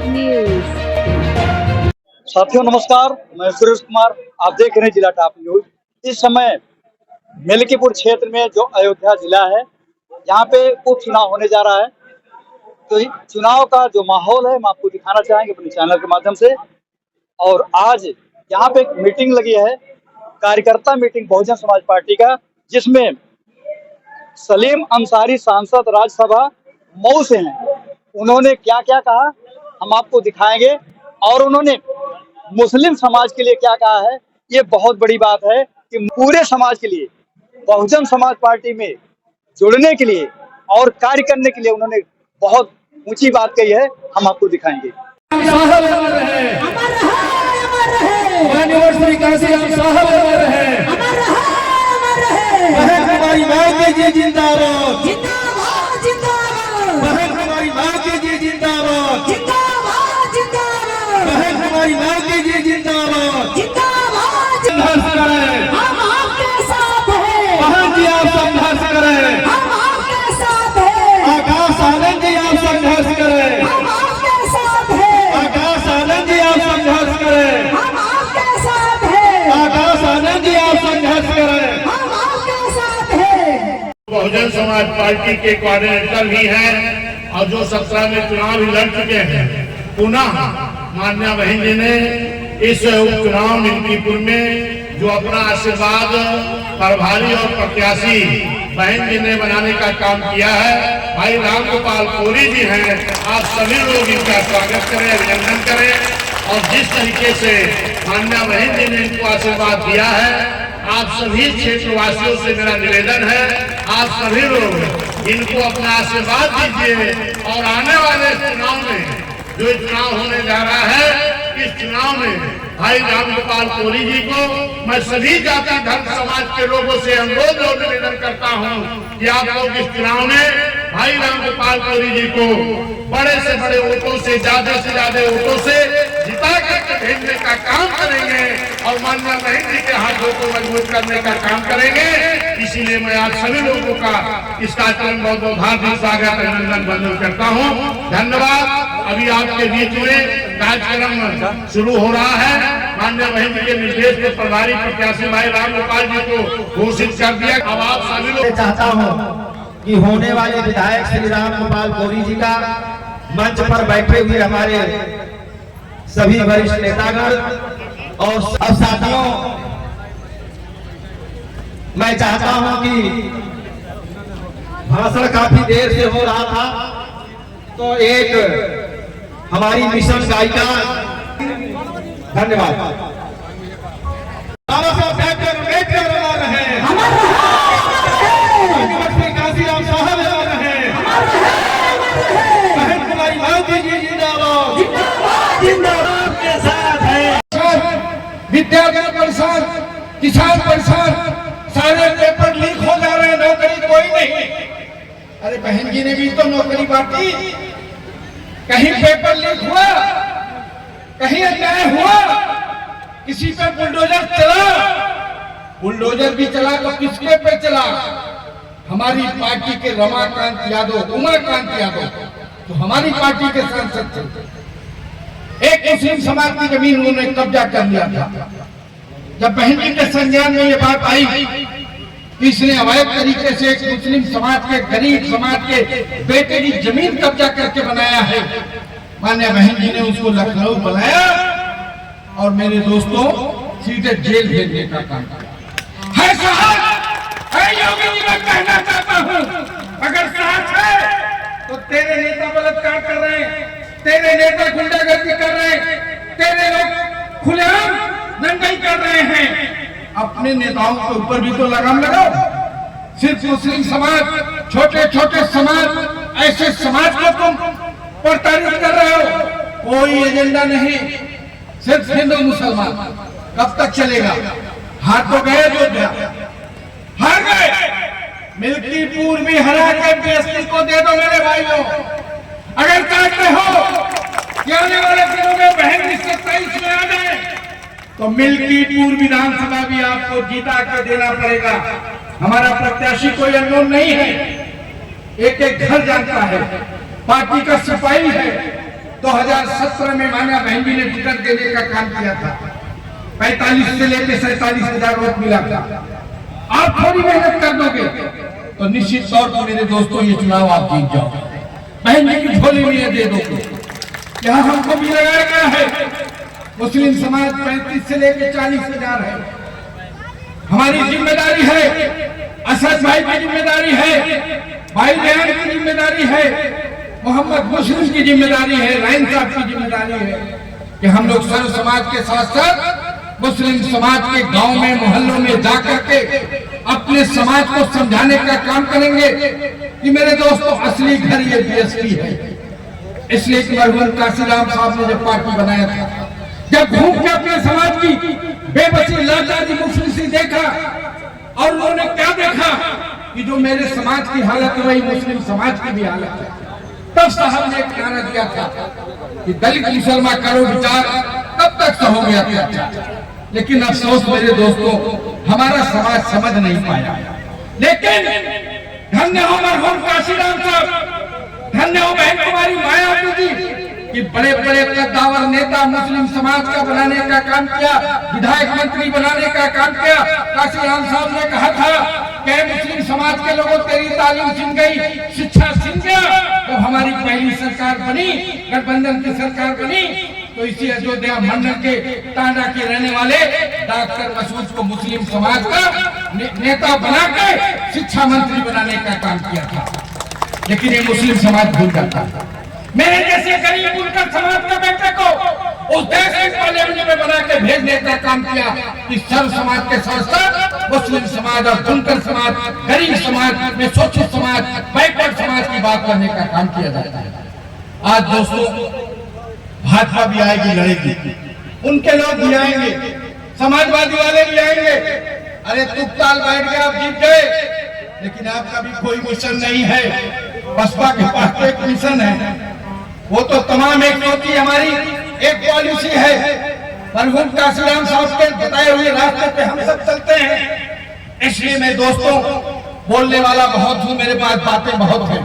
News. साथियों नमस्कार, मैं सुरेश कुमार, आप देख रहे हैं जिला टॉप न्यूज। इस समय मिल्कीपुर क्षेत्र में जो अयोध्या जिला है, यहाँ पे उपचुनाव होने जा रहा है। तो चुनाव का जो माहौल है हम आपको दिखाना चाहेंगे अपने चैनल के माध्यम से। और आज यहाँ पे एक मीटिंग लगी है, कार्यकर्ता मीटिंग बहुजन समाज पार्टी का, जिसमें सलीम अंसारी सांसद राज्यसभा मऊ से हैं। उन्होंने क्या क्या कहा हम आपको दिखाएंगे, और उन्होंने मुस्लिम समाज के लिए क्या कहा है। ये बहुत बड़ी बात है कि पूरे समाज के लिए बहुजन समाज पार्टी में जुड़ने के लिए और कार्य करने के लिए उन्होंने बहुत ऊंची बात कही है, हम आपको दिखाएंगे। बहुजन समाज पार्टी के कोऑर्डिनेटर भी हैं और जो 17 में चुनाव लड़ चुके हैं। पुनः माननीय बहन जी ने इस उपचुनाव मिल्कीपुर में जो अपना आशीर्वाद प्रभारी और प्रत्याशी बहन जी ने बनाने का काम किया है, भाई रामगोपाल कोरी जी हैं। आप सभी लोग इनका स्वागत करें, अभिनंदन करें। और जिस तरीके से माननीय बहन जी ने इनको आशीर्वाद दिया है, आप सभी क्षेत्रवासियों से मेरा निवेदन है, आप सभी लोग इनको अपना आशीर्वाद दीजिए। और आने वाले चुनाव में जो चुनाव होने जा रहा है, इस चुनाव में भाई रामगोपाल कोरी जी को मैं सभी जाति धर्म समाज के लोगों से अनुरोध और निवेदन करता हूं कि आप लोग इस चुनाव में भाई रामगोपाल कोरी जी को बड़े से बड़े वोटों से ज्यादा वोटों से जिता करके भेजने का काम करेंगे और माननीय बहन जी के हाथों को मजबूत करने का काम करेंगे। इसीलिए मैं आप सभी लोगों का इस कार्यक्रम बहुत बहुत हार्दिक स्वागत अभिनंदन वंदन करता हूँ। धन्यवाद। अभी आपके बीच में कार्यक्रम शुरू हो रहा है। माननीय बहन जी के निर्देश पर प्रभारी प्रत्याशी भाई रामगोपाल जी को घोषित कर दिया। अब आप सभी लोग चाहता हूँ कि होने वाले विधायक श्री रामगोपाल कोरी जी का मंच पर बैठे हुए हमारे सभी वरिष्ठ नेतागण और सब साथियों, मैं चाहता हूं कि भाषण काफी देर से हो रहा था, तो एक हमारी मिशन गायिका, धन्यवाद। बाबा साहब डॉक्टर अम्बेडकर काशीराम साहब बहन कुमारी मायावती जी जिंदाबाद के साथ है। विद्यार्थी परेशान, किसान परेशान, सारे पेपर लीक हो जा रहे हैं, नौकरी कोई नहीं। अरे बहन जी ने भी तो नौकरी बांटी, कहीं पेपर लीक हुआ, कहीं अन्याय हुआ, किसी पे बुलडोजर चला, बुलडोजर भी चला तो किसके पे चला? हमारी पार्टी के रमाकांत यादव, उमाकांत यादव, तो हमारी पार्टी के सांसद थे, एक मुस्लिम समाज की जमीन उन्होंने कब्जा कर लिया था। जब बहन जी के संज्ञान में ये बात आई कि इसने अवैध तरीके से एक मुस्लिम समाज के, गरीब समाज के बेटे की जमीन कब्जा करके बनाया है, माननीय बहन जी ने उसको लखनऊ बुलाया और मेरे दोस्तों सीधे जेल भेजने का काम किया है। साहब है योगी जी, मैं कहना चाहता हूँ अगर साथ है तो तेरे नेता बलात्कार कर रहे हैं, तेरे नेता गुंडागर्दी कर रहे हैं, तेरे लोग खुलेआम दंगल कर रहे हैं। अपने नेताओं के ऊपर भी तो लगाम लगाओ। सिर्फ मुस्लिम समाज छोटे छोटे समाज, ऐसे समाज को तुम प्रताड़ित कर रहे हो। कोई एजेंडा नहीं, सिर्फ हिंदू मुसलमान। कब तक चलेगा? हार तो गए अयोध्या, हार गए। मिल्कीपुर भी हरा के बीएसपी को दे दो मेरे भाइयों। अगर चाहते हो कि आने वाले दिनों में बहन 27 में आ जाए तो मिल्कीपुर विधानसभा भी आपको जीता के देना पड़ेगा। हमारा प्रत्याशी कोई अननोन नहीं है, एक एक घर जानता है, पार्टी का सिपाही है। 2017 में मान्या बहन जी ने टिकट देने का काम किया था, 45 से लेकर 47,000 वोट मिला था। आप थोड़ी मेहनत कर दोगे तो निश्चित तौर पर मेरे दोस्तों ये चुनाव आप जीत जाओ। बहन जी की झोली में ये दे दोगे। यहाँ हमको भी लगाया गया है, मुस्लिम समाज 35 से लेकर 40,000 है। हमारी जिम्मेदारी है, असद भाई की जिम्मेदारी है, भाई बहन की जिम्मेदारी है, मोहम्मद मुस्लिम की जिम्मेदारी है, राइन साहब की जिम्मेदारी है कि हम लोग सर्व समाज के साथ साथ मुस्लिम समाज के गांव में मोहल्लों में जाकर के अपने समाज को समझाने का काम करेंगे कि मेरे दोस्तों असली घर ये बीएसपी है। इसलिए कि मरहूम काशीराम साहब ने जब पार्टी बनाया था, जब घूम के अपने समाज की बेबसी लाचारी मुफलिसी देखा और उन्होंने क्या देखा कि जो मेरे समाज की हालत है वही मुस्लिम समाज की भी हालत है, तब साहब ने एक नारा दिया था कि दलित मुसलमान करो विचार, तब तक सहोगे अत्याचार। लेकिन अफसोस मेरे दोस्तों, हमारा समाज समझ नहीं पाया। लेकिन धन्य हो मरहूम काशीराम साहब, धन्य हो बहन कुमारी मायावती जी कि बड़े बड़े कद्दावर नेता मुस्लिम समाज का बनाने का काम किया, विधायक मंत्री बनाने का काम किया। काशीराम साहब ने कहा था कि मुस्लिम समाज के लोगों तेरी तालीम छिन गई, शिक्षा छिन गया। तो हमारी पहली सरकार बनी, गठबंधन की सरकार बनी, तो इसी अयोध्या मंडल के टांडा के रहने वाले डॉक्टर मसूद को मुस्लिम समाज का नेता बना के शिक्षा मंत्री बनाने का काम किया था। लेकिन ये मुस्लिम समाज भूल जाता था। मेरे जैसे गरीब बुनकर समाज के बेटे को उस देश के पार्लियामेंट में बना के भेजने का काम किया कि सर्व समाज के साथ साथ मुस्लिम समाज और बुनकर समाज, गरीब समाज में शोषित समाज, बैकवर्ड समाज की बात करने का काम किया जाता है। आज दोस्तों भाजपा भी आएगी, लड़ेगी, उनके लोग भी आएंगे, समाजवादी वाले भी आएंगे। अरे तुकताल बैठ गए, आप जीत गए, लेकिन आपका भी कोई मिशन नहीं है। बसपा के पास तो एक मिशन है, वो तो तमाम एक होती हमारी एक पॉलिसी है। मरहूम काशीराम साहब के बताए हुए रास्ते पे हम सब चलते हैं। इसलिए मैं दोस्तों बोलने वाला बहुत हूँ, मेरे पास बातें बहुत हैं,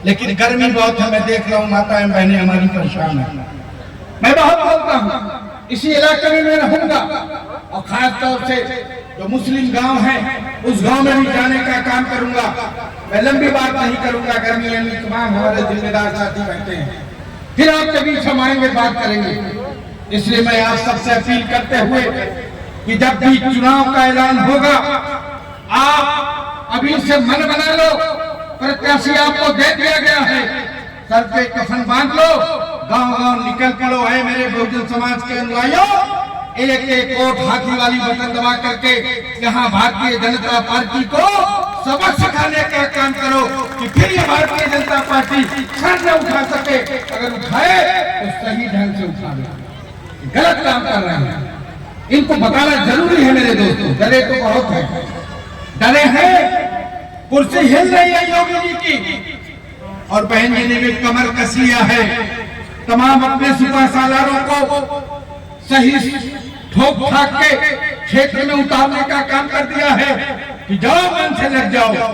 लेकिन गर्मी बहुत है। मैं देख रहा हूँ माताएं बहनें हमारी परेशान है। मैं बहुत बोलता हूँ, इसी इलाके में मैं रहूंगा और खास तौर से जो मुस्लिम गांव है उस गांव में भी जाने का काम करूंगा। मैं लंबी बात नहीं करूंगा, गर्मी में तमाम हमारे जिम्मेदार साथी बैठे हैं, फिर आपके बीच हम आएंगे, बात करेंगे। इसलिए मैं आप सबसे अपील करते हुए कि जब भी चुनाव का ऐलान होगा, आप अभी से मन बना लो, प्रत्याशी आपको दे दिया गया है, सर पे कफन बांध लो, गांव-गांव निकल पड़ो। है मेरे बहुजन समाज के अनुयायियों, एक एक वोट हाथी वाली बटन दबा करके यहाँ भारतीय जनता पार्टी को सबक सिखाने का काम करो कि फिर ये भारतीय जनता पार्टी सर न उठा सके। अगर उठाए तो सही ढंग से उठाए, गलत काम कर रहे हैं, इनको बताना जरूरी है मेरे दोस्तों। डरे तो बहुत है, डरे हैं, कुर्सी हिल रही है योगी जी की, और बहन जी ने भी कमर कस लिया है। तमाम अपने सुबह सालारों को सही ठोक ठाक के क्षेत्र में उतारने का काम कर दिया है कि जाओ मन से लग जाओ।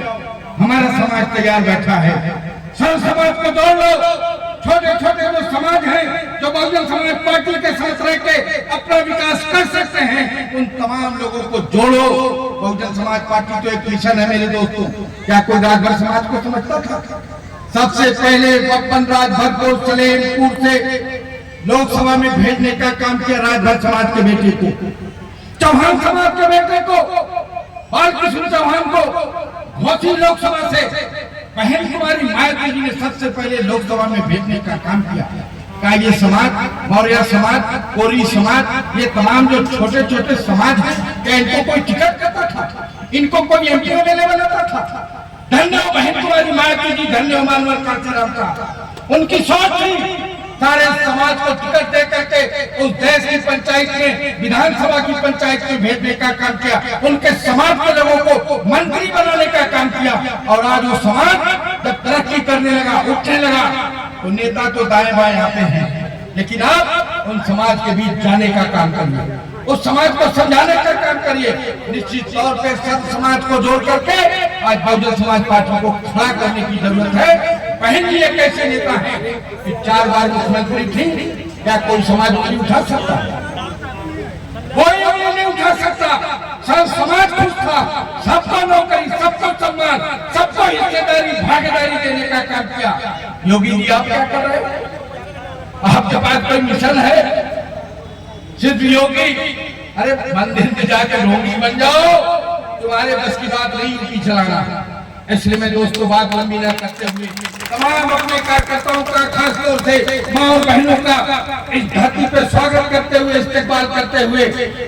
हमारा समाज तैयार बैठा है, सर्व समाज को जोड़ लो। छोटे छोटे जो समाज हैं जो बहुजन समाज पार्टी के साथ रह के अपना विकास कर सकते हैं, उन तमाम लोगों को जोड़ो। बहुजन समाज पार्टी तो एक मिशन है मेरे दोस्तों। क्या कोई राजभर समाज को समझता था? सबसे पहले बब्बन राजभर सलेमपुर से लोकसभा में भेजने का काम किया राजभर समाज के बेटे को, चौहान समाज के बेटे को, बालकृष्ण चौहान को घोसी लोकसभा से बहन कुमारी मायावती जी ने सबसे पहले लोकसभा में भेजने का काम किया। क्या ये समाज, मौर्य समाज, कोरी समाज, ये तमाम जो छोटे छोटे समाज हैं, क्या इनको कोई टिकट देता था? इनको कोई एमपी में लेने वाला था? धन्य हो बहन कुमारी मायावती जी, धन्य हो मानवर कांचीराम का। उनकी सोच थी सारे समाज को टिकट दे करके उस देश की पंचायत में, विधानसभा की पंचायत में भेजने का काम किया, उनके समाज के लोगों को मंत्री बनाने का काम किया। और आज वो समाज जब तरक्की करने लगा, उठने लगा, तो नेता तो दाएं बाएं यहाँ पे हैं, लेकिन आप उन समाज के बीच जाने का काम करिए, उस समाज को समझाने का काम करिए। निश्चित तौर पर सब समाज को जोड़ करके आज बहुजन समाज पार्टी को खड़ा करने की जरूरत है। बहन जी एक ऐसे नेता है कि 4 बार मुख्यमंत्री थी, क्या कोई समाज उंगली उठा सकता? कोई उंगली नहीं उठा सकता। सब समाज खुश था, सबको नौकरी, सबको सम्मान, सबको हिस्सेदारी, भागीदारी देने का काम किया। योगी जी आप क्या कर रहे हैं? आपके पास कोई मिशन है? सिर्फ योगी, अरे मंदिर में जाकर ढोंगी बन जाओ, तुम्हारे बस की बात नहीं उनकी चलाना। इसलिए मैं दोस्तों बात लंबी न करते हुए तमाम अपने कार्यकर्ताओं का, खास तौर से माँ और बहनों का इस धरती पर स्वागत करते हुए, इस्तेकबाल करते हुए,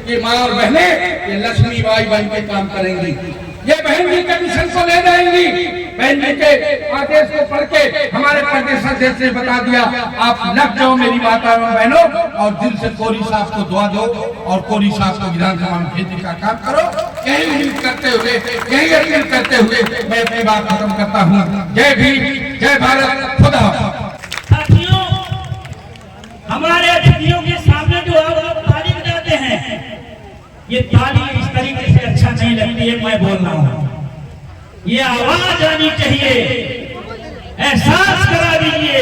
ये माँ और बहनें ये लक्ष्मी बाई बन के काम करेंगी। ये बहन जी के मिशन को ले जाएंगी। बहन जी के आदेश को पढ़ के हमारे प्रदेश अध्यक्ष ने बता दिया, आप लग जाओ मेरी माता और बहनों, और दिल से कोरी साहब को दुआ दो और कोरी साहब को विधानसभा में भेजने का काम करो। यही उम्मीद करते हुए, यही अपील करते हुए मैं अपनी बात खत्म करता हूँ। जय भीम, जय भारत, खुदा। साथियों, हमारे अतिथियों के सामने जो आप ताली बजाते हैं, ये ताली इस तरीके से अच्छा नहीं लगती है। मैं बोल रहा हूँ, ये आवाज आनी चाहिए, एहसास करा दीजिए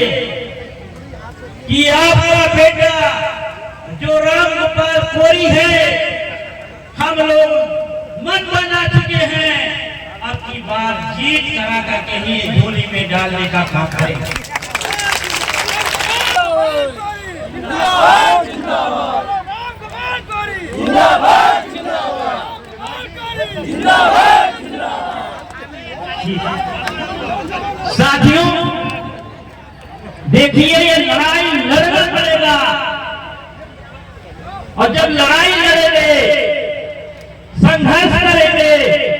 कि आपका बेटा जो राम गोपाल कोरी है, हम लोग मन बना चुके हैं, अब की बार जीत करा करके ही झोली में डालने का काम करेंगे। साथियों देखिए, ये लड़ाई लड़ना पड़ेगा, और जब लड़ाई लड़ेंगे, संघर्ष करेंगे,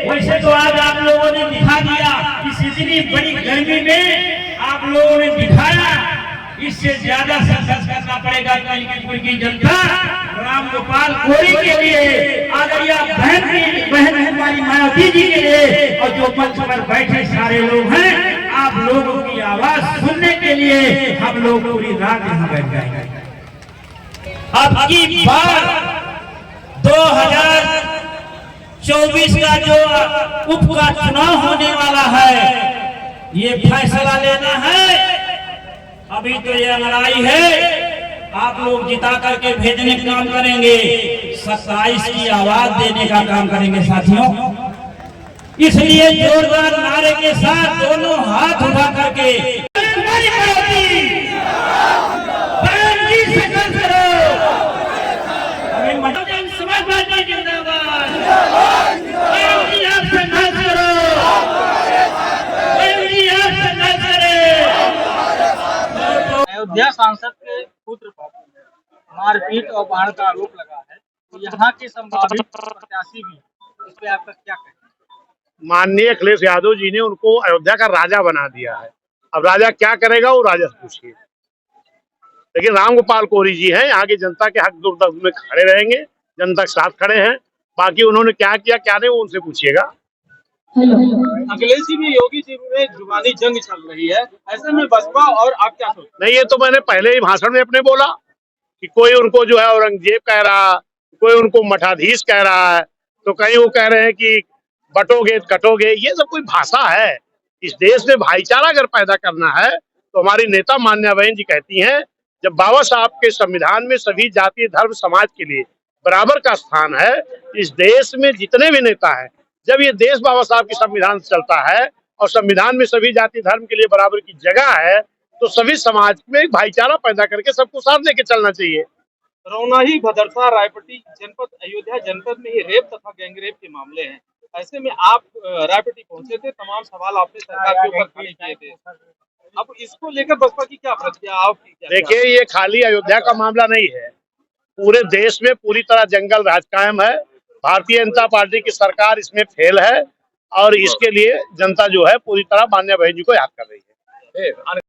वैसे तो आज आप लोगों ने दिखा दिया, इस इतनी बड़ी गर्मी में आप लोगों ने दिखाया। इससे ज्यादा संघर्ष करना पड़ेगा मलकीपुर की जनता राम गोपाल कोरी के लिए, आदरणीय बहन हमारी मायावती जी के लिए, और जो मंच पर बैठे सारे लोग हैं, आप लोगों की आवाज सुनने के लिए हम लोग पूरी रात यहाँ बैठ जाएंगे। अब की बार 2024 का जो उप का चुनाव होने वाला है, ये फैसला लेना है। अभी तो ये लड़ाई है, आप लोग जिता करके भेजने का काम करेंगे, 27 की आवाज देने का काम करेंगे साथियों। इसलिए जोरदार नारे के साथ दोनों हाथ उठा करके समाजवादी जिंदाबाद, अयोध्या सांसद के पुत्र पर मारपीट और बाढ़ का आरोप लगा है, तो यहाँ के संभावित प्रत्याशी भी, इस पे आपका क्या कहना है? माननीय अखिलेश यादव जी ने उनको अयोध्या का राजा बना दिया है। अब राजा क्या करेगा वो राजा से पूछिए। लेकिन राम गोपाल कोरी जी हैं, यहाँ की जनता के हक दुर्दर्द में खड़े रहेंगे, जनता के साथ खड़े हैं। बाकी उन्होंने क्या किया क्या नहीं वो उनसे पूछिएगा। अखिलेश जी भी योगी जी में जुबानी जंग चल रही है, ऐसे में बसपा और आप क्या सोचते? नहीं, ये तो मैंने पहले ही भाषण में अपने बोला कि कोई उनको जो है औरंगजेब कह रहा, कोई उनको मठाधीश कह रहा है, तो कहीं वो कह रहे हैं कि बटोगे कटोगे। ये सब कोई भाषा है? इस देश में भाईचारा अगर पैदा करना है तो हमारी नेता मान्या बहन जी कहती हैं, जब बाबा साहब के संविधान में सभी जाति धर्म समाज के लिए बराबर का स्थान है, इस देश में जितने भी नेता हैं, जब ये देश बाबा साहब के संविधान से चलता है और संविधान में सभी जाति धर्म के लिए बराबर की जगह है, तो सभी समाज में एक भाईचारा पैदा करके सबको साथ लेके चलना चाहिए। रौनाही, भदरसा, रायपट्टी जनपद, अयोध्या जनपद में ही रेप तथा गैंगरेप के मामले हैं। ऐसे में आप रायपट्टी पहुंचे थे, तमाम सवाल आपने सरकार के ऊपर खड़े किए थे। अब इसको लेकर बसपा की क्या प्रतिक्रिया आपकी? देखिए, ये खाली अयोध्या का मामला नहीं है, पूरे देश में पूरी तरह जंगल राज कायम है। भारतीय जनता पार्टी की सरकार इसमें फेल है। और इसके लिए जनता जो है पूरी तरह मान्या बहन जी को याद कर रही है। फिर